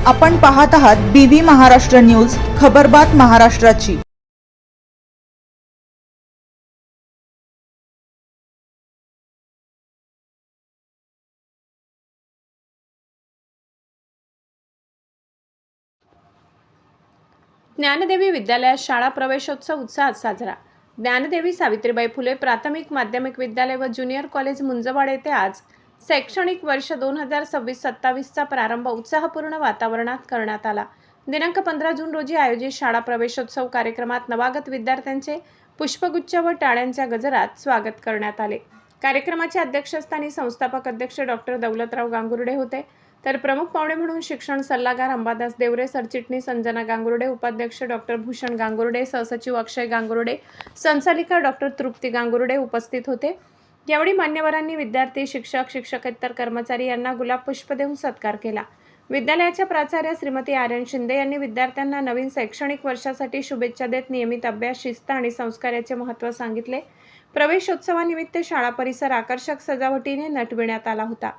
आपण पाहत आहात BV महाराष्ट्र न्यूज, खबरबात महाराष्ट्राची। ज्ञानदेवी विद्यालयात शाळा प्रवेशोत्सव उत्साहात साजरा। ज्ञानदेवी सावित्रीबाई फुले प्राथमिक माध्यमिक विद्यालय व ज्युनियर कॉलेज मुंजवाड येथे आज शैक्षणिक वर्ष 2026-27 चा प्रारंभ उत्साहपूर्ण वातावरणात करण्यात आला। दिनांक 15 जून रोजी आयोजित शाळा प्रवेशोत्सव कार्यक्रमात नवागत विद्यार्थ्यांचे पुष्पगुच्छ व टाळ्यांच्या गजरात स्वागत करण्यात आले। कार्यक्रमाच्या अध्यक्षस्थानी संस्थापक अध्यक्ष डॉक्टर दौलतराव गांगुर्डे होते, तर प्रमुख पाहुणे म्हणून शिक्षण सल्लागार अंबादास देवरे, सरचिटणीस अंजना गांगुर्डे, उपाध्यक्ष डॉक्टर भूषण गांगुर्डे, सहसचिव अक्षय गांगुर्डे, संचालिका डॉक्टर तृप्ती गांगुर्डे उपस्थित होते। यावेळी मान्यवरांनी विद्यार्थी, शिक्षक, शिक्षकेतर कर्मचारी यांना गुलाब पुष्प देऊन सत्कार केला। विद्यालयाच्या प्राचार्य श्रीमती आर्यन शिंदे यांनी विद्यार्थ्यांना नवीन शैक्षणिक वर्षासाठी शुभेच्छा देत नियमित अभ्यास, शिस्त आणि संस्कार याचे महत्त्व सांगितले। प्रवेशोत्सवानिमित्त शाळा परिसर आकर्षक सजावटीने नटविण्यात आला होता।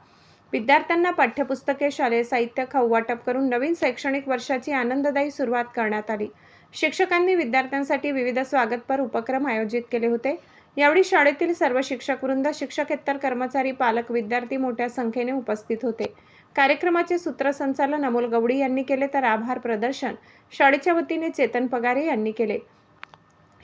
विद्यार्थ्यांना पाठ्यपुस्तके, शालेय साहित्य, खाऊ वाटप करून नवीन शैक्षणिक वर्षाची आनंददायी सुरुवात करण्यात आली। शिक्षकांनी विद्यार्थ्यांसाठी विविध स्वागतपर उपक्रम आयोजित केले होते। यावेळी शाळेतील सर्व शिक्षकवृंद, शिक्षकेतर कर्मचारी, पालक, विद्यार्थी मोठ्या संख्येने उपस्थित होते। कार्यक्रमाचे सूत्रसंचालन अमोल गवडी यांनी केले, तर आभार प्रदर्शन शाळेच्या वतीने चेतन पगारे यांनी केले।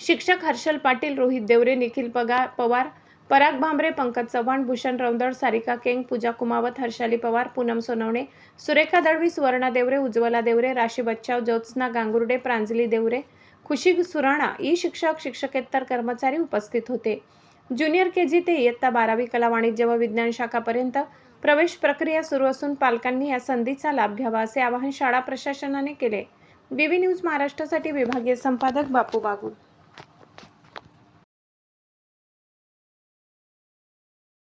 शिक्षक हर्षल पाटील, रोहित देवरे, निखिल पवार, पराग भांबरे, पंकज चव्हाण, भूषण रौंदळ, सारिका केंग, पूजा कुमावत, हर्षाली पवार, पूनम सोनवणे, सुरेखा दळवी, सुवर्णा देवरे, उज्ज्वला देवरे, राशी बच्चाव, ज्योत्स्ना गांगुर्डे, प्रांजली देवरे, खुशी सुराणा ई शिक्षक, शिक्षकेतर कर्मचारी उपस्थित होते। ज्युनियर KG ते इयत्ता 12वी कला, वाणिज्य व विज्ञान शाखापर्यंत प्रवेश प्रक्रिया सुरू असून पालकांनी या संधीचा लाभ घ्यावा असे आवाहन शाळा प्रशासनाने केले। BV न्यूज महाराष्ट्रासाठी विभागीय संपादक बापू बागुल।